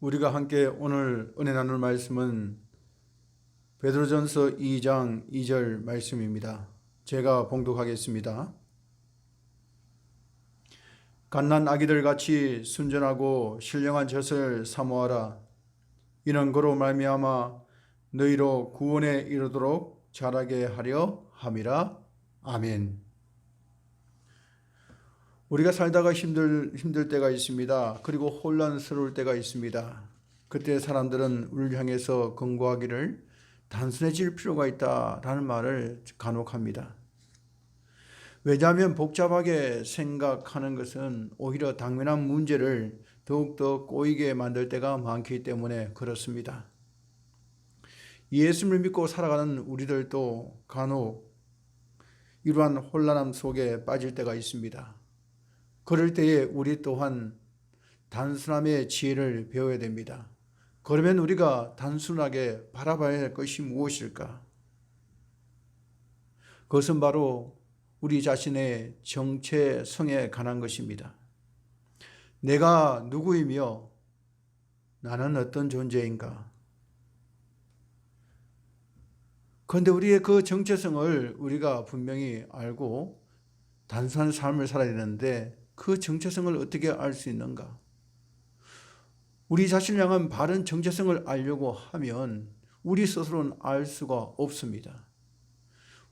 우리가 함께 오늘 은혜 나눌 말씀은 베드로전서 2장 2절 말씀입니다. 제가 봉독하겠습니다. 갓난 아기들 같이 순전하고 신령한 젖을 사모하라. 이는 그로 말미암아 너희로 구원에 이르도록 자라게 하려 함이라. 아멘. 우리가 살다가 힘들 때가 있습니다. 그리고 혼란스러울 때가 있습니다. 그때 사람들은 우리를 향해서 권고하기를 단순해질 필요가 있다라는 말을 간혹 합니다. 왜냐하면 복잡하게 생각하는 것은 오히려 당면한 문제를 더욱더 꼬이게 만들 때가 많기 때문에 그렇습니다. 예수를 믿고 살아가는 우리들도 간혹 이러한 혼란함 속에 빠질 때가 있습니다. 그럴 때에 우리 또한 단순함의 지혜를 배워야 됩니다. 그러면 우리가 단순하게 바라봐야 할 것이 무엇일까? 그것은 바로 우리 자신의 정체성에 관한 것입니다. 내가 누구이며 나는 어떤 존재인가? 그런데 우리의 그 정체성을 우리가 분명히 알고 단순한 삶을 살아야 되는데 그 정체성을 어떻게 알 수 있는가? 우리 자신을 향한 바른 정체성을 알려고 하면 우리 스스로는 알 수가 없습니다.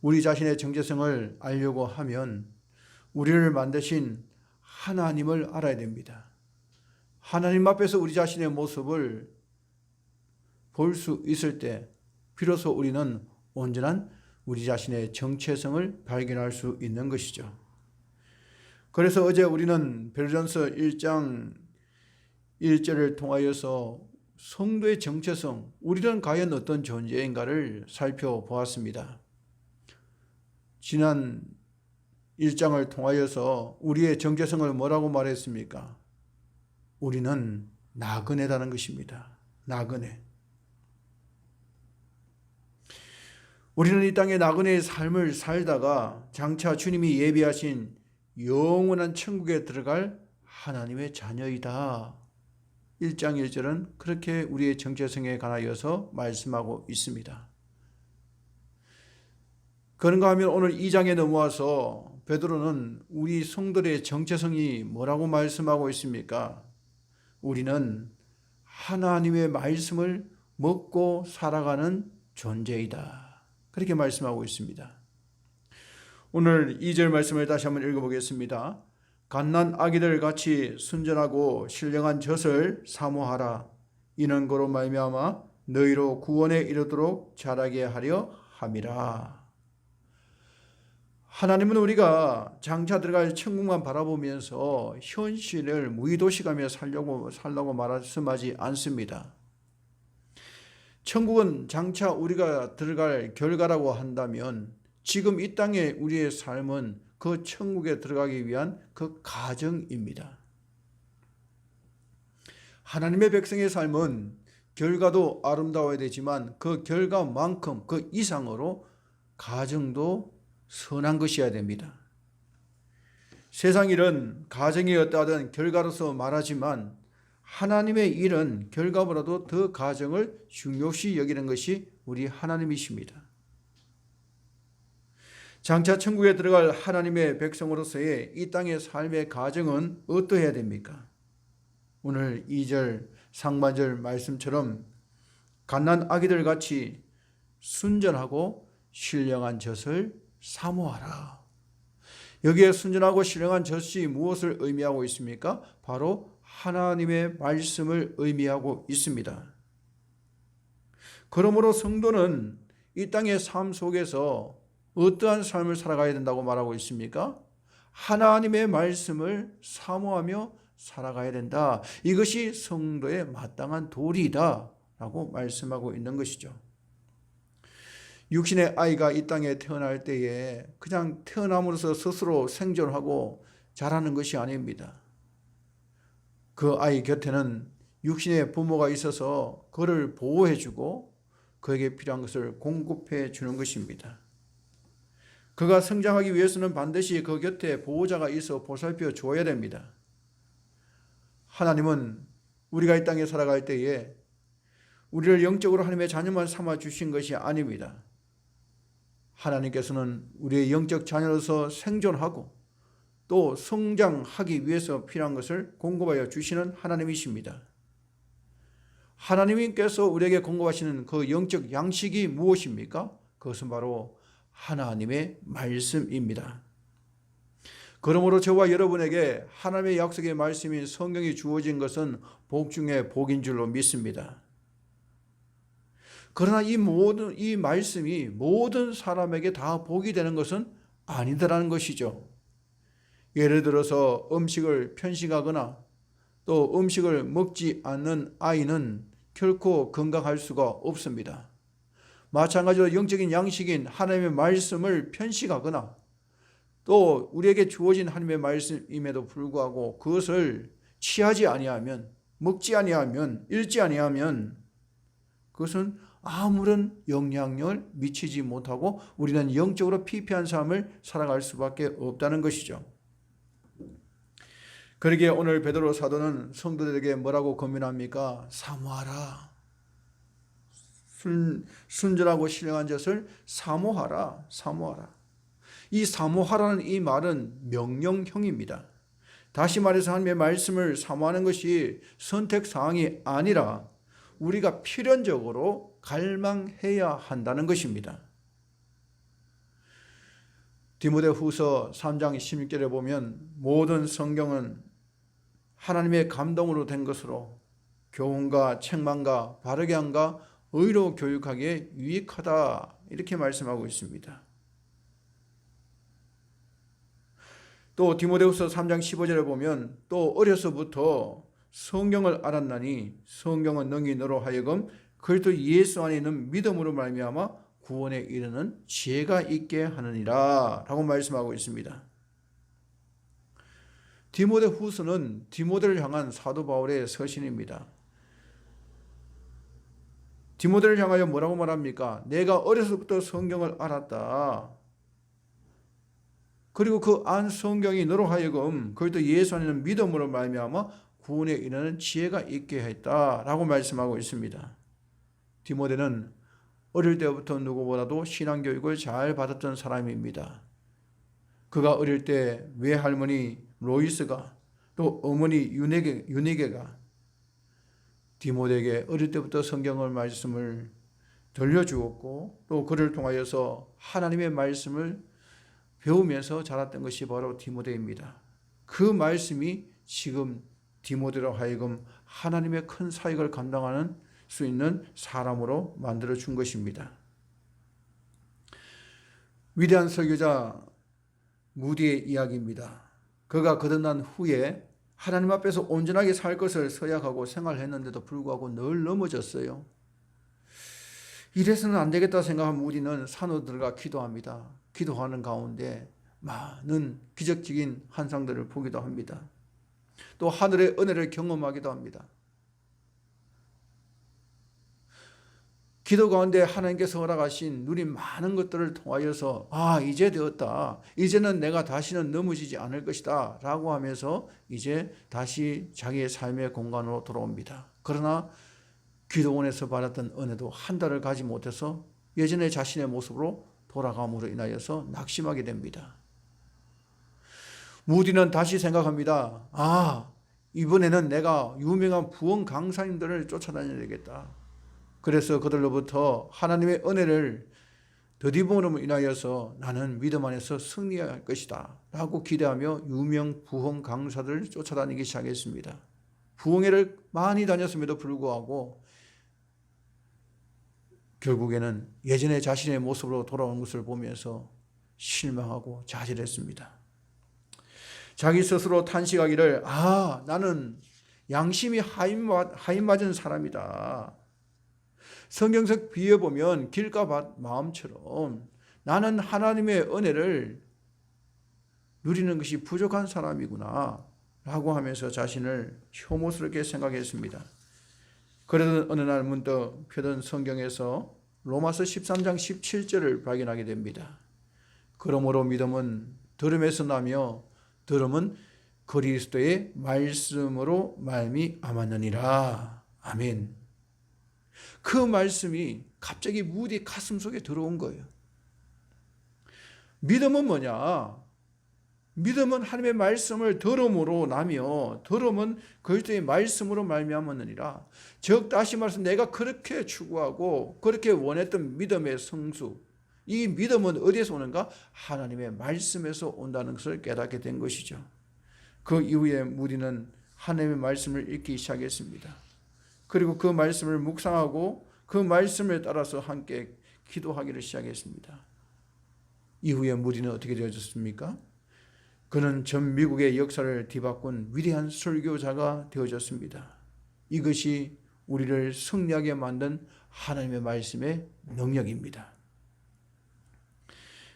우리 자신의 정체성을 알려고 하면 우리를 만드신 하나님을 알아야 됩니다. 하나님 앞에서 우리 자신의 모습을 볼 수 있을 때 비로소 우리는 온전한 우리 자신의 정체성을 발견할 수 있는 것이죠. 그래서 어제 우리는 베드로전서 1장 1절을 통하여서 성도의 정체성, 우리는 과연 어떤 존재인가를 살펴보았습니다. 지난 1장을 통하여서 우리의 정체성을 뭐라고 말했습니까? 우리는 나그네라는 것입니다. 나그네. 우리는 이 땅에 나그네의 삶을 살다가 장차 주님이 예비하신 영원한 천국에 들어갈 하나님의 자녀이다. 1장 1절은 그렇게 우리의 정체성에 관하여서 말씀하고 있습니다. 그런가 하면 오늘 2장에 넘어와서 베드로는 우리 성도의 정체성이 뭐라고 말씀하고 있습니까? 우리는 하나님의 말씀을 먹고 살아가는 존재이다. 그렇게 말씀하고 있습니다. 오늘 2절 말씀을 다시 한번 읽어보겠습니다. 갓난 아기들 같이 순전하고 신령한 젖을 사모하라. 이는 그로 말미암아 너희로 구원에 이르도록 자라게 하려 함이라. 하나님은 우리가 장차 들어갈 천국만 바라보면서 현실을 무의도시가며 살라고 말씀하지 않습니다. 천국은 장차 우리가 들어갈 결과라고 한다면 지금 이 땅에 우리의 삶은 그 천국에 들어가기 위한 그 과정입니다. 하나님의 백성의 삶은 결과도 아름다워야 되지만 그 결과만큼 그 이상으로 과정도 선한 것이어야 됩니다. 세상 일은 과정이 어떠하든 결과로서 말하지만 하나님의 일은 결과보다도 더 과정을 중요시 여기는 것이 우리 하나님이십니다. 장차 천국에 들어갈 하나님의 백성으로서의 이 땅의 삶의 과정은 어떠해야 됩니까? 오늘 2절 상반절 말씀처럼 갓난 아기들 같이 순전하고 신령한 젖을 사모하라. 여기에 순전하고 신령한 젖이 무엇을 의미하고 있습니까? 바로 하나님의 말씀을 의미하고 있습니다. 그러므로 성도는 이 땅의 삶 속에서 어떠한 삶을 살아가야 된다고 말하고 있습니까? 하나님의 말씀을 사모하며 살아가야 된다. 이것이 성도의 마땅한 도리이다 라고 말씀하고 있는 것이죠. 육신의 아이가 이 땅에 태어날 때에 그냥 태어남으로써 스스로 생존하고 자라는 것이 아닙니다. 그 아이 곁에는 육신의 부모가 있어서 그를 보호해주고 그에게 필요한 것을 공급해 주는 것입니다. 그가 성장하기 위해서는 반드시 그 곁에 보호자가 있어 보살펴 줘야 됩니다. 하나님은 우리가 이 땅에 살아갈 때에 우리를 영적으로 하나님의 자녀만 삼아 주신 것이 아닙니다. 하나님께서는 우리의 영적 자녀로서 생존하고 또 성장하기 위해서 필요한 것을 공급하여 주시는 하나님이십니다. 하나님께서 우리에게 공급하시는 그 영적 양식이 무엇입니까? 그것은 바로 하나님의 말씀입니다. 그러므로 저와 여러분에게 하나님의 약속의 말씀인 성경이 주어진 것은 복 중에 복인 줄로 믿습니다. 그러나 이 말씀이 모든 사람에게 다 복이 되는 것은 아니더라는 것이죠. 예를 들어서 음식을 편식하거나 또 음식을 먹지 않는 아이는 결코 건강할 수가 없습니다. 마찬가지로 영적인 양식인 하나님의 말씀을 편식하거나 또 우리에게 주어진 하나님의 말씀임에도 불구하고 그것을 취하지 아니하면, 먹지 아니하면, 읽지 아니하면 그것은 아무런 영향력을 미치지 못하고 우리는 영적으로 피폐한 삶을 살아갈 수밖에 없다는 것이죠. 그러기에 오늘 베드로 사도는 성도들에게 뭐라고 권면합니까? 사모하라. 순전하고 신령한 것을 사모하라. 사모하라. 이 사모하라는 이 말은 명령형입니다. 다시 말해서 하나님의 말씀을 사모하는 것이 선택사항이 아니라 우리가 필연적으로 갈망해야 한다는 것입니다. 디모데후서 3장 16절에 보면 모든 성경은 하나님의 감동으로 된 것으로 교훈과 책망과 바르게 함과 의로 교육하기에 유익하다 이렇게 말씀하고 있습니다. 또 디모데후서 3장 15절에 보면 또 어려서부터 성경을 알았나니 성경은 능히 너로 하여금 그리스도 예수 안에 있는 믿음으로 말미암아 구원에 이르는 지혜가 있게 하느니라 라고 말씀하고 있습니다. 디모데후서는 디모데를 향한 사도 바울의 서신입니다. 디모데를 향하여 뭐라고 말합니까? 내가 어려서부터 성경을 알았다. 그리고 그 안 성경이 너로 하여금 그리스도 예수 안에 있는 믿음으로 말미암아 구원에 이르는 지혜가 있게 했다라고 말씀하고 있습니다. 디모데는 어릴 때부터 누구보다도 신앙교육을 잘 받았던 사람입니다. 그가 어릴 때 외할머니 로이스가 또 어머니 유니게가 디모데에게 어릴 때부터 성경의 말씀을 들려주었고 또 그를 통하여서 하나님의 말씀을 배우면서 자랐던 것이 바로 디모데입니다. 그 말씀이 지금 디모데로 하여금 하나님의 큰 사역을 감당하는 수 있는 사람으로 만들어 준 것입니다. 위대한 설교자 무디의 이야기입니다. 그가 거듭난 후에 하나님 앞에서 온전하게 살 것을 서약하고 생활했는데도 불구하고 늘 넘어졌어요. 이래서는 안 되겠다 생각한 무디는 산으로 들어가 기도합니다. 기도하는 가운데 많은 기적적인 환상들을 보기도 합니다. 또 하늘의 은혜를 경험하기도 합니다. 기도 가운데 하나님께서 허락하신 눈이 많은 것들을 통하여서 이제 되었다. 이제는 내가 다시는 넘어지지 않을 것이다 라고 하면서 이제 다시 자기의 삶의 공간으로 돌아옵니다. 그러나 기도원에서 받았던 은혜도 한 달을 가지 못해서 예전의 자신의 모습으로 돌아감으로 인하여서 낙심하게 됩니다. 무디는 다시 생각합니다. 이번에는 내가 유명한 부흥 강사님들을 쫓아다녀야 되겠다. 그래서 그들로부터 하나님의 은혜를 더디봄으로 인하여서 나는 믿음 안에서 승리할 것이다 라고 기대하며 유명 부흥 강사들을 쫓아다니기 시작했습니다. 부흥회를 많이 다녔음에도 불구하고 결국에는 예전의 자신의 모습으로 돌아온 것을 보면서 실망하고 좌절했습니다. 자기 스스로 탄식하기를 나는 양심이 하인 맞은 사람이다. 성경적 비유에 보면 길가 마음처럼 나는 하나님의 은혜를 누리는 것이 부족한 사람이구나 라고 하면서 자신을 혐오스럽게 생각했습니다. 그러던 어느 날 문득 펴던 성경에서 로마서 13장 17절을 발견하게 됩니다. 그러므로 믿음은 들음에서 나며 들음은 그리스도의 말씀으로 말미암았느니라. 아멘. 그 말씀이 갑자기 무디 가슴 속에 들어온 거예요. 믿음은 뭐냐? 믿음은 하나님의 말씀을 들음으로 나며 들음은 그리스도의 말씀으로 말미암았느니라. 즉 다시 말해서 내가 그렇게 추구하고 그렇게 원했던 믿음의 성수, 이 믿음은 어디에서 오는가? 하나님의 말씀에서 온다는 것을 깨닫게 된 것이죠. 그 이후에 무디는 하나님의 말씀을 읽기 시작했습니다. 그리고 그 말씀을 묵상하고 그 말씀에 따라서 함께 기도하기를 시작했습니다. 이후에 무디는 어떻게 되어졌습니까? 그는 전 미국의 역사를 뒤바꾼 위대한 설교자가 되어졌습니다. 이것이 우리를 승리하게 만든 하나님의 말씀의 능력입니다.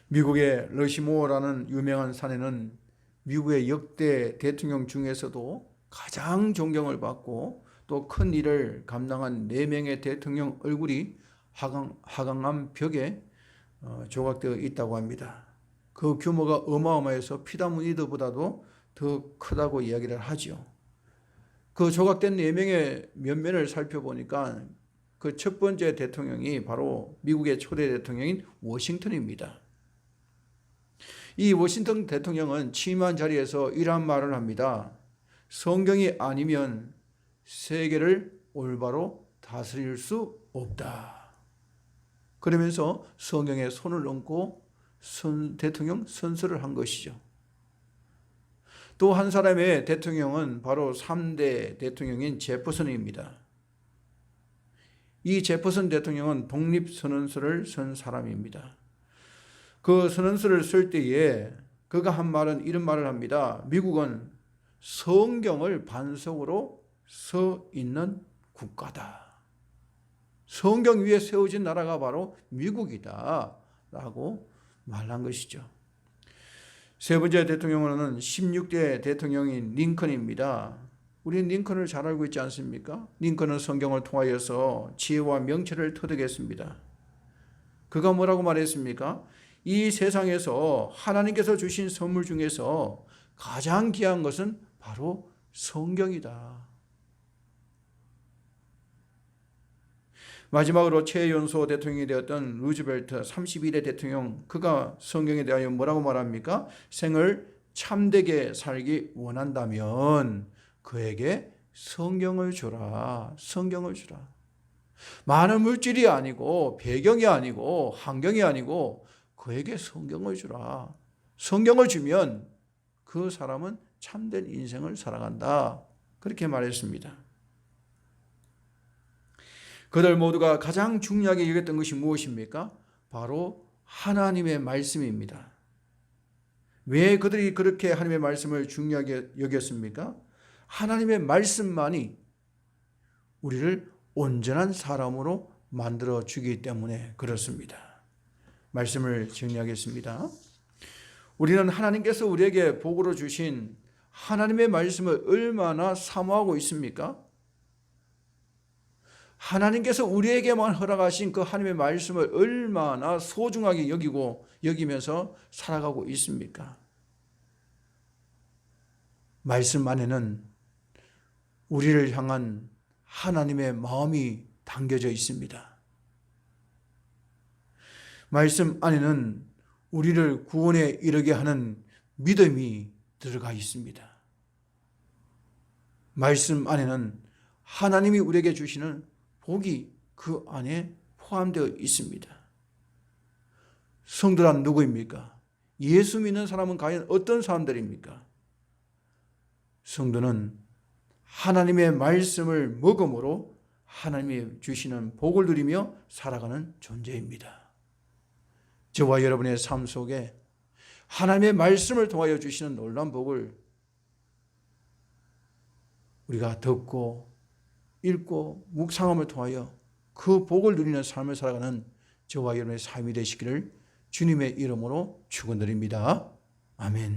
미국의 러시모어라는 유명한 사내는 미국의 역대 대통령 중에서도 가장 존경을 받고 또 큰 일을 감당한 4명의 대통령 얼굴이 하강암 벽에 조각되어 있다고 합니다. 그 규모가 어마어마해서 피라미드보다도 더 크다고 이야기를 하죠. 그 조각된 4명의 면면을 살펴보니까 그 첫 번째 대통령이 바로 미국의 초대 대통령인 워싱턴입니다. 이 워싱턴 대통령은 취임한 자리에서 이러한 말을 합니다. 성경이 아니면 세계를 올바로 다스릴 수 없다. 그러면서 성경에 손을 얹고 대통령 선서를 한 것이죠. 또 한 사람의 대통령은 바로 3대 대통령인 제퍼슨입니다. 이 제퍼슨 대통령은 독립선언서를 쓴 사람입니다. 그 선언서를 쓸 때에 그가 한 말은 이런 말을 합니다. 미국은 성경을 반석으로 서 있는 국가다. 성경 위에 세워진 나라가 바로 미국이다 라고 말한 것이죠. 세 번째 대통령은 16대 대통령인 링컨입니다. 우리는 링컨을 잘 알고 있지 않습니까? 링컨은 성경을 통하여서 지혜와 명철을 터득했습니다. 그가 뭐라고 말했습니까? 이 세상에서 하나님께서 주신 선물 중에서 가장 귀한 것은 바로 성경이다. 마지막으로 최연소 대통령이 되었던 루즈벨트 31대 대통령, 그가 성경에 대하여 뭐라고 말합니까? 생을 참되게 살기 원한다면 그에게 성경을 주라. 성경을 주라. 많은 물질이 아니고 배경이 아니고 환경이 아니고 그에게 성경을 주라. 성경을 주면 그 사람은 참된 인생을 살아간다. 그렇게 말했습니다. 그들 모두가 가장 중요하게 여겼던 것이 무엇입니까? 바로 하나님의 말씀입니다. 왜 그들이 그렇게 하나님의 말씀을 중요하게 여겼습니까? 하나님의 말씀만이 우리를 온전한 사람으로 만들어 주기 때문에 그렇습니다. 말씀을 정리하겠습니다. 우리는 하나님께서 우리에게 복으로 주신 하나님의 말씀을 얼마나 사모하고 있습니까? 하나님께서 우리에게만 허락하신 그 하나님의 말씀을 얼마나 소중하게 여기면서 살아가고 있습니까? 말씀 안에는 우리를 향한 하나님의 마음이 담겨져 있습니다. 말씀 안에는 우리를 구원에 이르게 하는 믿음이 들어가 있습니다. 말씀 안에는 하나님이 우리에게 주시는 복이 그 안에 포함되어 있습니다. 성도란 누구입니까? 예수 믿는 사람은 과연 어떤 사람들입니까? 성도는 하나님의 말씀을 먹음으로 하나님이 주시는 복을 누리며 살아가는 존재입니다. 저와 여러분의 삶 속에 하나님의 말씀을 통하여 주시는 놀라운 복을 우리가 듣고 읽고 묵상함을 통하여 그 복을 누리는 삶을 살아가는 저와 여러분의 삶이 되시기를 주님의 이름으로 축원드립니다. 아멘.